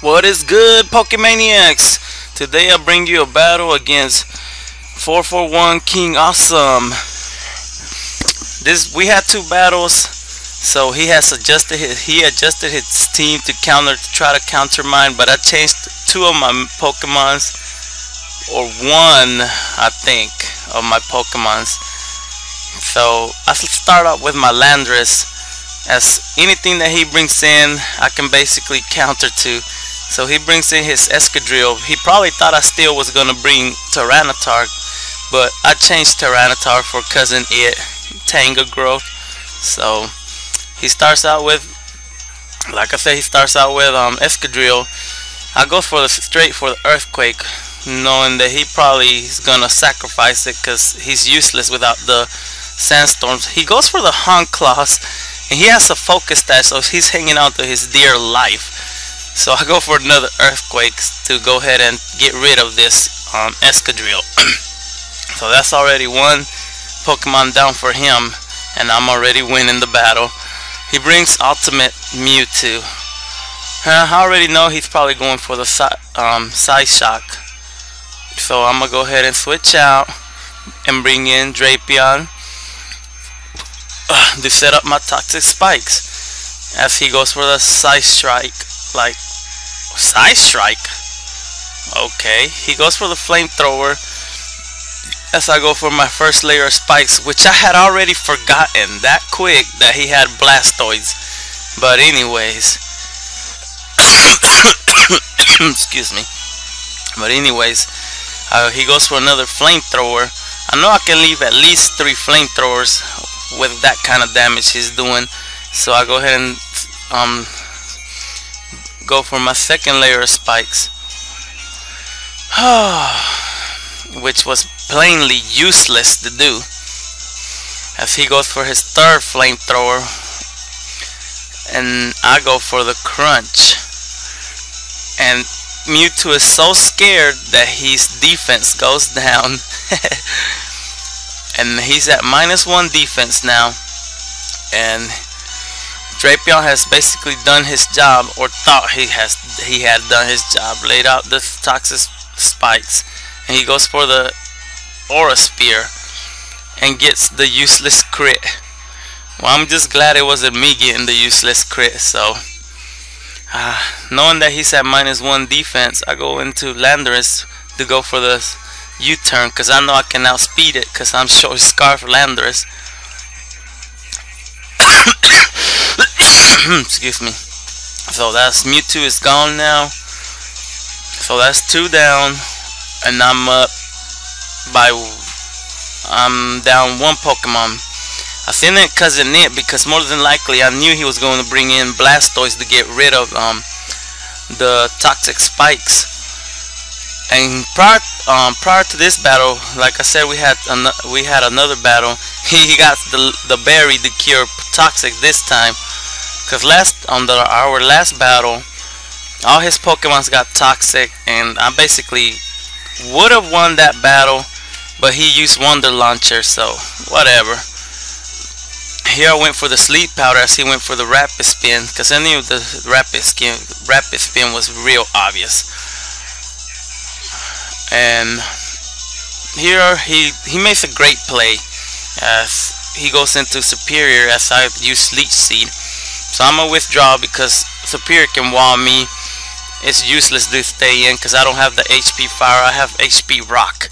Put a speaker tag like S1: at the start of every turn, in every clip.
S1: What is good, Pokemaniacs? Today I bring you a battle against 441 King Awesome. This we had two battles, so he adjusted his team to try to counter mine, but I changed two of my Pokemons, or one I think of my Pokemons. So I start out with my Landorus, as anything that he brings in I can basically counter to. So he brings in his Escadrille. He probably thought I still was gonna bring Tyranitar, but I changed Tyranitar for Cousin It, Tanga Growth. So he starts out with, like I said, he starts out with Escadrille. I go for the straight for the Earthquake, knowing that he probably is gonna sacrifice it because he's useless without the Sandstorms. He goes for the Claws, and he has a focus stat, so he's hanging on to his dear life. So I go for another Earthquake to go ahead and get rid of this Escadrille. So that's already one Pokemon down for him, and I'm already winning the battle. He brings Ultimate Mewtwo. I already know he's probably going for the Psyshock. So I'm going to go ahead and switch out and bring in Drapion to set up my Toxic Spikes. As he goes for the Psystrike. Psystrike? Okay. He goes for the Flamethrower. As I go for my first layer of spikes, which I had already forgotten that quick that he had Blastoids. But anyways, excuse me. But anyways, he goes for another Flamethrower. I know I can leave at least 3 Flamethrowers with that kind of damage he's doing. So I go ahead and go for my second layer of spikes. Which was plainly useless to do, as he goes for his third Flamethrower, and I go for the Crunch. And Mewtwo is so scared that his defense goes down. And he's at -1 defense now, and Drapion has basically done his job, or thought he had done his job, laid out the Toxic Spikes, and he goes for the Aura Sphere and gets the useless crit. Well, I'm just glad it wasn't me getting the useless crit. So knowing that he's at -1 defense, I go into Landorus to go for the U-turn, because I know I can outspeed it, because I'm short Scarf Landorus. Excuse me. So that's Mewtwo is gone now. So that's 2 down, and I'm down 1 Pokemon. I sent in Cousin It because more than likely I knew he was going to bring in Blastoise to get rid of the Toxic Spikes. And prior to this battle, like I said, we had another battle. He got the berry to cure Toxic this time, because our last battle, all his Pokemons got Toxic, and I basically would have won that battle, but he used Wonder Launcher, so whatever. Here I went for the Sleep Powder, as he went for the Rapid Spin, because I knew the Rapid Spin was real obvious. And here he makes a great play, as he goes into Superior, as I use Leech Seed. So I'm gonna withdraw because Superior can wall me. It's useless to stay in because I don't have the HP Fire. I have HP Rock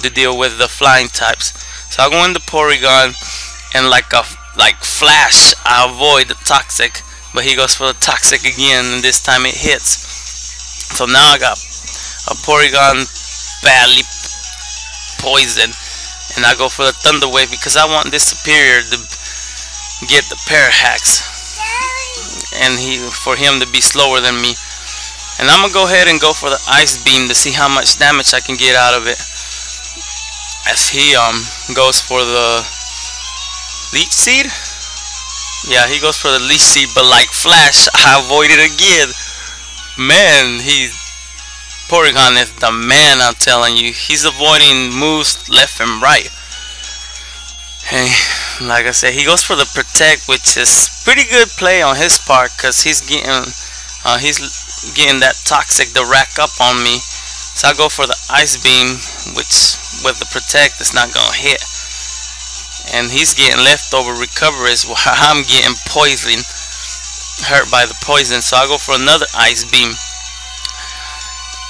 S1: to deal with the flying types. So I go into Porygon, and like Flash, I avoid the Toxic, but he goes for the Toxic again, and this time it hits. So now I got a Porygon badly poisoned, and I go for the Thunder Wave because I want this Superior to get the Parahax, and for him to be slower than me. And I'm gonna go ahead and go for the Ice Beam to see how much damage I can get out of it, as he goes for the Leech Seed. Yeah, he goes for the Leech Seed, but like Flash, I avoid it again. Man, Porygon is the man, I'm telling you. He's avoiding moves left and right. Hey, like I said, he goes for the Protect, which is pretty good play on his part, because he's getting getting that toxic to rack up on me. So I go for the ice beam, which with the protect it's not gonna hit. And he's getting leftover recoveries while I'm getting poisoned, hurt by the poison. So I go for another ice beam,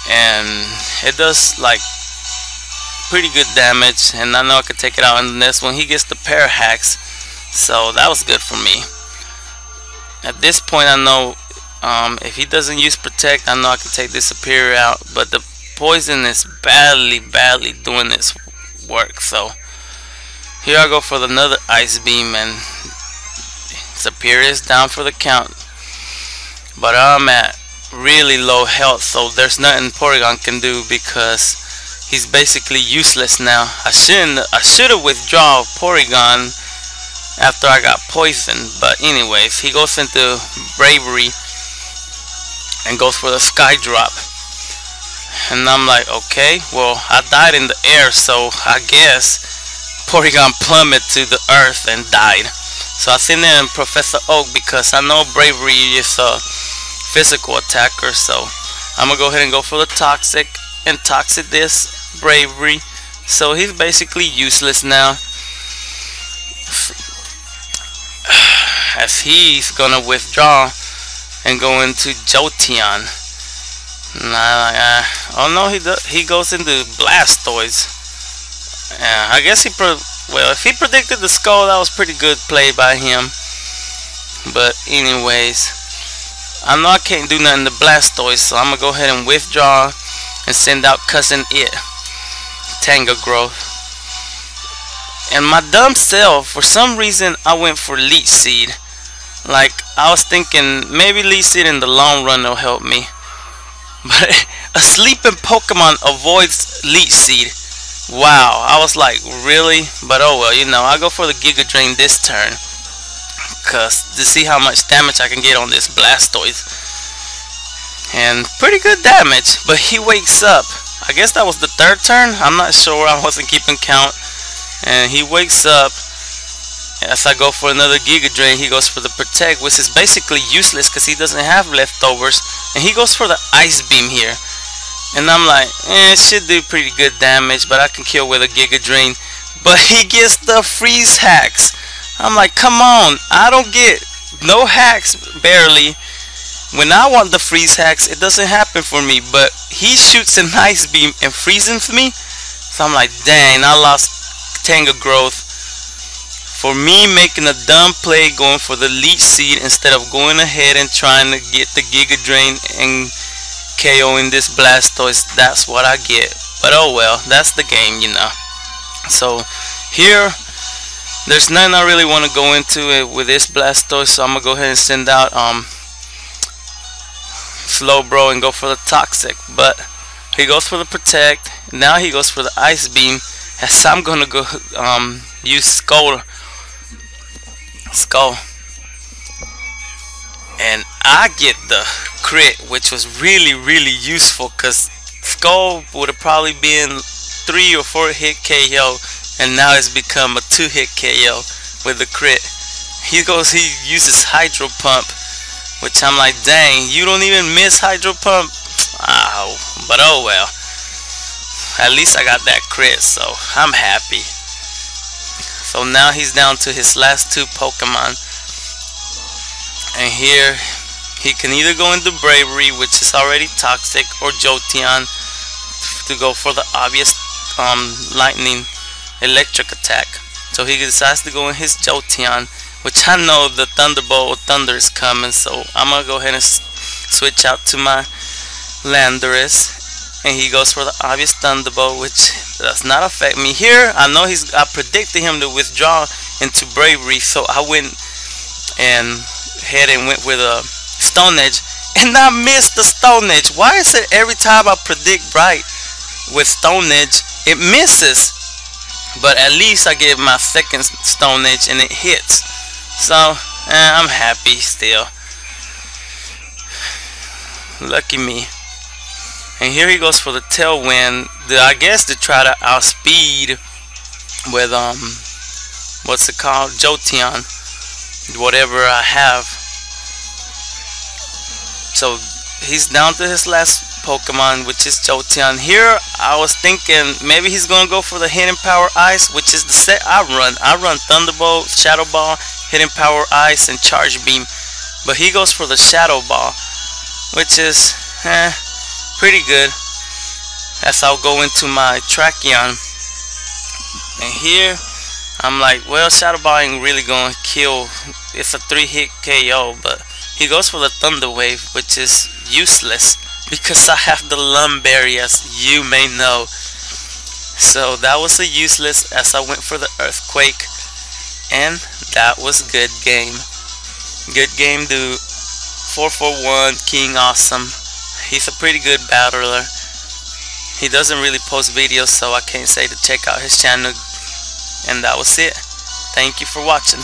S1: and it does like pretty good damage, and I know I could take it out. And the next one, he gets the pair hacks, so that was good for me. At this point, I know if he doesn't use protect, I know I can take this superior out, but the poison is badly doing its work. So here I go for another ice beam, and superior is down for the count, but I'm at really low health, so there's nothing Porygon can do because he's basically useless now. I should have withdrawn Porygon after I got poisoned, but anyways, he goes into bravery and goes for the sky drop. And I'm like, okay, well, I died in the air, so I guess Porygon plummeted to the earth and died. So I send in Professor Oak because I know bravery is a physical attacker, so I'm gonna go ahead and go for the toxic and toxic this bravery. So he's basically useless now, as he's gonna withdraw and go into Jolteon. Oh no, he goes into Blastoise. I guess well, if he predicted the skull, that was pretty good play by him. But anyways, I know I can't do nothing to Blastoise, so I'm gonna go ahead and withdraw and send out Cousin It, Tangrowth. And my dumb self, for some reason, I went for Leech Seed. Like, I was thinking maybe Leech Seed in the long run will help me. But a sleeping Pokemon avoids Leech Seed. Wow, I was like, really? But oh well, you know, I go for the Giga Drain this turn, cause to see how much damage I can get on this Blastoise. And pretty good damage, but he wakes up. I guess that was the third turn, I'm not sure, I wasn't keeping count. And he wakes up. As I go for another Giga Drain, he goes for the Protect, which is basically useless because he doesn't have leftovers. And he goes for the Ice Beam here. And I'm like, it should do pretty good damage, but I can kill with a Giga Drain. But he gets the Freeze hacks. I'm like, come on, I don't get no hacks, barely. When I want the Freeze hacks, it doesn't happen for me. But he shoots an Ice Beam and freezes me. So I'm like, dang, I lost Tangrowth. For me making a dumb play going for the Leech Seed instead of going ahead and trying to get the Giga Drain and KOing this Blastoise, that's what I get. But oh well, that's the game, you know. So here, there's nothing I really want to go into it with this Blastoise, so I'm gonna go ahead and send out Slowbro and go for the Toxic. But he goes for the Protect. Now he goes for the Ice Beam. As I'm gonna go use Skull, and I get the crit, which was really useful because Skull would have probably been 3 or 4 hit KO, and now it's become a 2-hit KO with the crit. He uses Hydro Pump, which I'm like, dang, you don't even miss Hydro Pump. Ow. But oh well, at least I got that crit, so I'm happy. So now he's down to his last 2 Pokemon. And here he can either go into Bravery, which is already toxic, or Jolteon to go for the obvious lightning electric attack. So he decides to go in his Jolteon, which I know the Thunderbolt or Thunder is coming, so I'm gonna go ahead and switch out to my Landorus. And he goes for the obvious Thunderbolt, which does not affect me. Here, I know I predicted him to withdraw into Bravery, so I went with a Stone Edge, and I missed the Stone Edge. Why is it every time I predict right with Stone Edge, it misses? But at least I get my second Stone Edge and it hits. So, I'm happy still. Lucky me. And here he goes for the Tailwind, I guess to try to outspeed with what's it called, Jolteon, whatever I have. So he's down to his last Pokemon, which is Jolteon. Here, I was thinking maybe he's gonna go for the Hidden Power Ice, which is the set I run. I run Thunderbolt, Shadow Ball, Hidden Power Ice, and Charge Beam. But he goes for the Shadow Ball, which is pretty good. As I'll go into my Tracheon. And here, I'm like, well, Shadow Ball ain't really gonna kill. It's a 3-hit KO, but he goes for the Thunder Wave, which is useless because I have the Lum Berry, as you may know. So that was a useless, as I went for the Earthquake, and that was good game. Good game, dude. 441 King Awesome. He's a pretty good battler. He doesn't really post videos, so I can't say to check out his channel. And that was it. Thank you for watching.